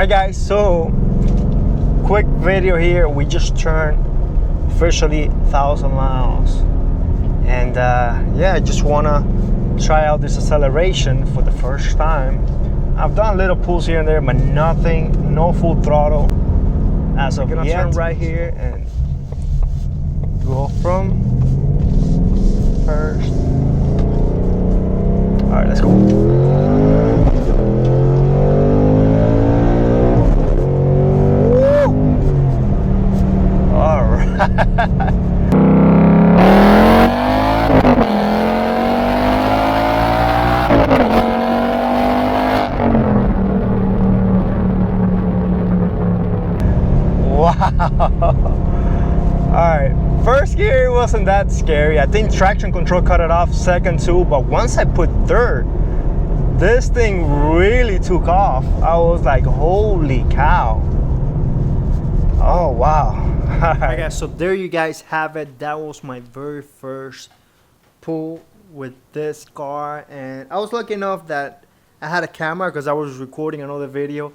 Alright guys, so quick video here. We just turned officially 1,000 miles, and yeah, I just wanna try out this acceleration for the first time. I've done little pulls here and there, but nothing, no full throttle as of yet. Turn right here and go from first. All right, let's go. Woo! All right. Alright, first gear wasn't that scary. I think traction control cut it off, second too, but once I put third, this thing really took off. I was like, holy cow. Oh wow. Alright guys, so there you guys have it. That was my very first pull with this car, and I was lucky enough that I had a camera because I was recording another video.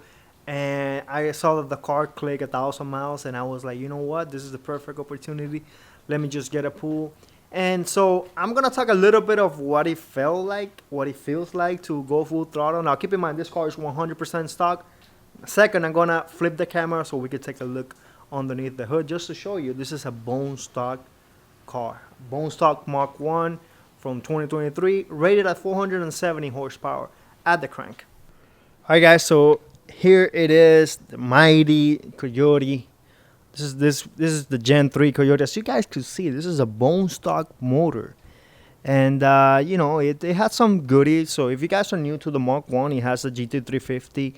And I saw that the car click 1,000 miles, and I was like, you know what? This is the perfect opportunity. Let me just get a pull. And so I'm gonna talk a little bit of what it felt like, what it feels like to go full throttle. Now, keep in mind, this car is 100% stock. Second, I'm gonna flip the camera so we can take a look underneath the hood just to show you this is a bone stock car. Bone stock Mach 1 from 2023, rated at 470 horsepower at the crank. All right, guys. So here it is, the mighty Coyote. This is the Gen 3 Coyote. As you guys could see, this is a bone stock motor, and you know, it has some goodies. So if you guys are new to the Mach 1, it has the GT350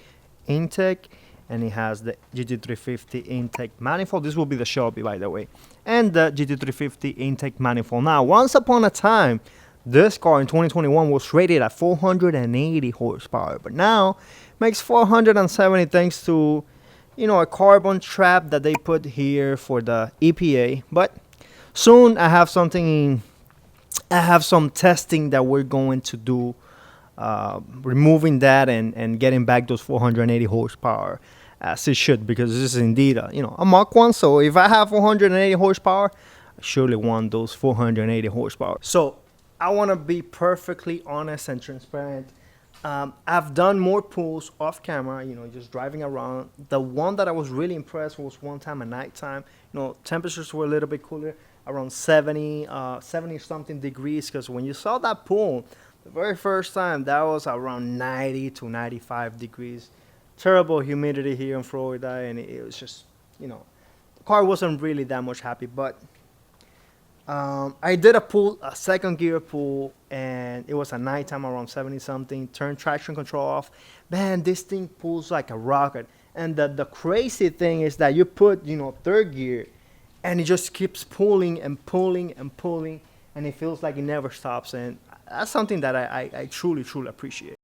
intake, and it has the GT350 intake manifold. This will be the Shelby, by the way, and the GT350 intake manifold. Now, once upon a time, this car in 2021 was rated at 480 horsepower, but now makes 470 thanks to, you know, a carbon trap that they put here for the EPA. But soon I have some testing that we're going to do, removing that and getting back those 480 horsepower as it should, because this is indeed a, you know, a Mach 1. So if I have 480 horsepower, I surely want those 480 horsepower. So I want to be perfectly honest and transparent. I've done more pulls off camera, you know, just driving around. The one that I was really impressed was one time at nighttime. You know, temperatures were a little bit cooler, around 70 something degrees, because when you saw that pull the very first time, that was around 90 to 95 degrees. Terrible humidity here in Florida, and it was just, you know, the car wasn't really that much happy. But I did a second gear pull, and it was at nighttime around 70 something. Turned traction control off. Man, this thing pulls like a rocket. And the crazy thing is that you put, you know, third gear, and it just keeps pulling and pulling and pulling, and it feels like it never stops. And that's something that I truly appreciate.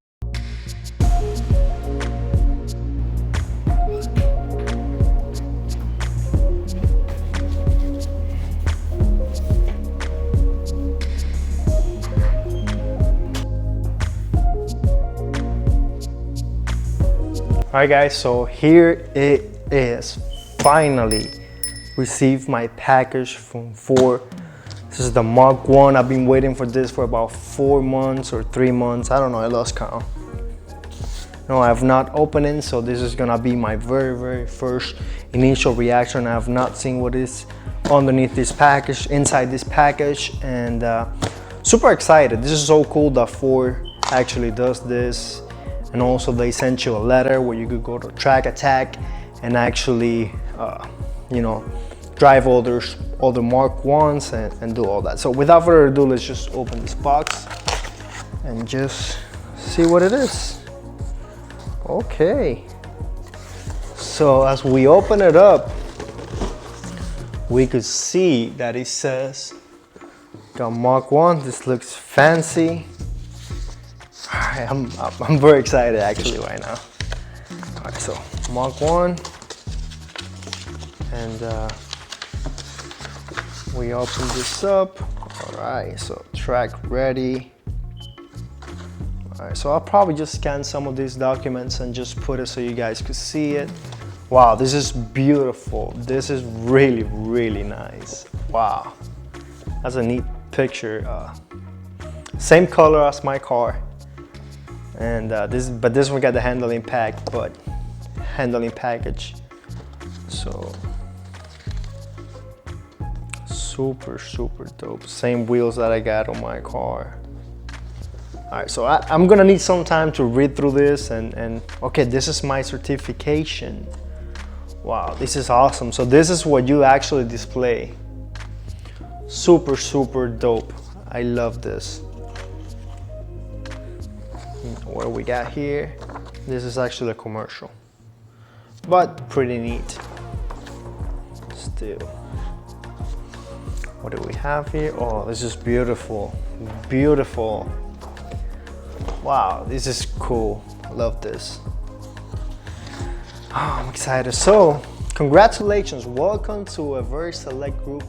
Alright guys, so here it is. Finally received my package from Ford. This is the Mach 1. I've been waiting for this for about 4 months or 3 months. I don't know, I lost count. No, I have not opened it, so this is gonna be my very first initial reaction. I have not seen what is underneath this package, inside this package, and super excited. This is so cool that Ford actually does this. And also they sent you a letter where you could go to Track Attack and actually, you know, drive all the Mach 1s and do all that. So without further ado, let's just open this box and just see what it is. Okay. So as we open it up, we could see that it says got Mach 1. This looks fancy. I'm very excited actually right now. All right, so Mach 1, and we open this up. All right, so track ready. All right, so I'll probably just scan some of these documents and just put it so you guys could see it. Wow, this is beautiful. This is really, really nice. Wow, that's a neat picture. Same color as my car. And this one got the handling package. So super, super dope. Same wheels that I got on my car. All right, so I'm gonna need some time to read through this and okay, this is my certification. Wow, this is awesome. So this is what you actually display. Super, super dope. I love this. What we got here? This is actually a commercial, but pretty neat. Still. What do we have here? Oh, this is beautiful. Beautiful. Wow, this is cool. I love this. Oh, I'm excited. So, congratulations. Welcome to a very select group.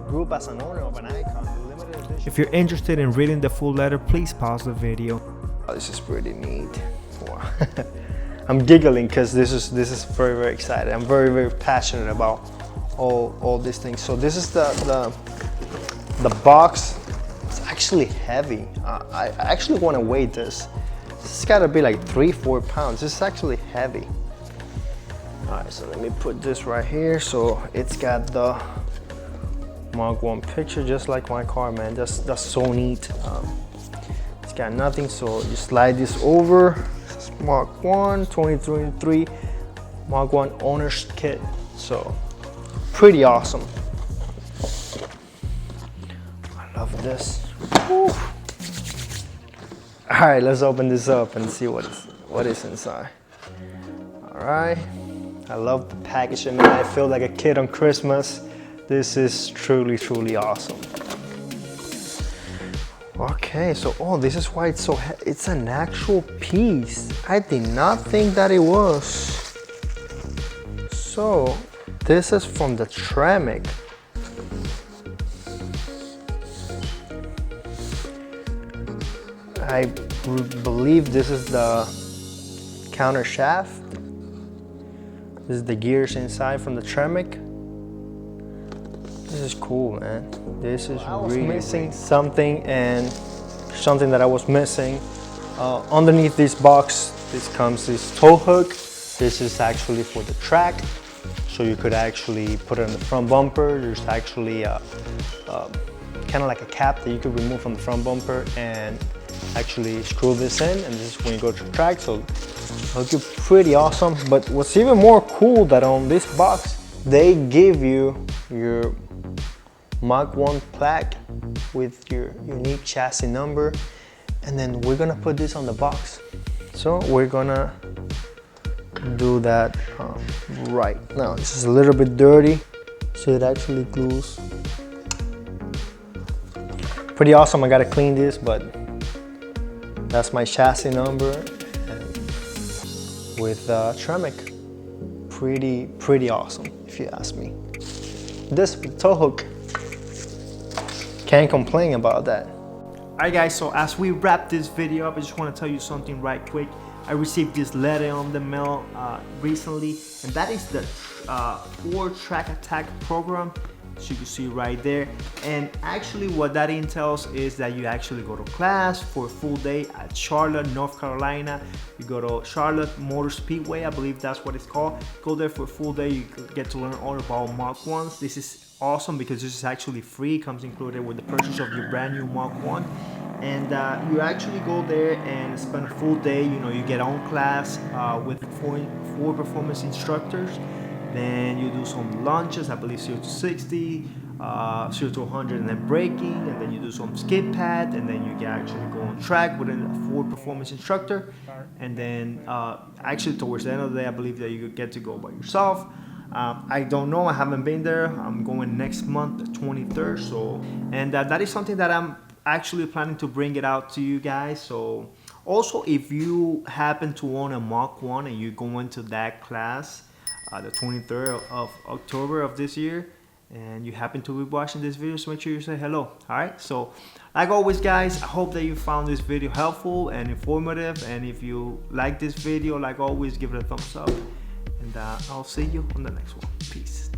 Group as an owner of an icon. Limited edition. If you're interested in reading the full letter, please pause the video. Oh, this is pretty neat. Wow. I'm giggling because this is very, very exciting. I'm very, very passionate about all these things. So this is the box. It's actually heavy. I actually want to weigh this. This has got to be like 3-4 pounds. This is actually heavy. All right, so let me put this right here. So it's got the Mach 1 picture, just like my car, man. That's so neat. It's got nothing, so you slide this over. This is Mach 1 2023 Mach 1 owner's kit. So pretty awesome. I love this. Woo. All right, let's open this up and see what is inside. All right, I love the packaging, man. I feel like a kid on Christmas. This is truly, truly awesome. Okay, so this is why it's so heavy. It's an actual piece. I did not think that it was. So this is from the Tremec. I believe this is the counter shaft. This is the gears inside from the Tremec. This is cool, man. This is really missing something, and something that I was missing. Underneath this box, this comes this tow hook. This is actually for the track, so you could actually put it on the front bumper. There's actually kind of like a cap that you could remove from the front bumper and actually screw this in, and this is when you go to the track. So it'll be pretty awesome. But what's even more cool, that on this box they give you your Mach 1 plaque with your unique chassis number, and then we're gonna put this on the box. So we're gonna do that right now. This is a little bit dirty, so it actually glues. Pretty awesome. I gotta clean this, but that's my chassis number, and with Tremec. Pretty awesome, if you ask me. This tow hook, can't complain about that. Alright guys, so as we wrap this video up, I just want to tell you something right quick. I received this letter on the mail recently, and that is the Ford Track Attack program. So you can see right there, and actually what that entails is that you actually go to class for a full day at Charlotte, North Carolina. You go to Charlotte Motor Speedway, I believe that's what it's called. Go there for a full day. You get to learn all about Mach 1s. This is awesome because this is actually free. It comes included with the purchase of your brand new Mach 1. And you actually go there and spend a full day. You know, you get on class with four performance instructors. Then you do some launches, I believe 0 to 60, 0 to 100, and then braking, and then you do some skid pad, and then you can actually go on track with a Ford performance instructor. And then actually towards the end of the day, I believe that you get to go by yourself. I don't know, I haven't been there. I'm going next month, the 23rd. So, and that is something that I'm actually planning to bring it out to you guys. So also, if you happen to own a Mach 1 and you go into that class, the 23rd of October of this year, and you happen to be watching this video, so make sure you say hello. All right, so like always guys, I hope that you found this video helpful and informative, and if you like this video, like always, give it a thumbs up, and I'll see you on the next one. Peace.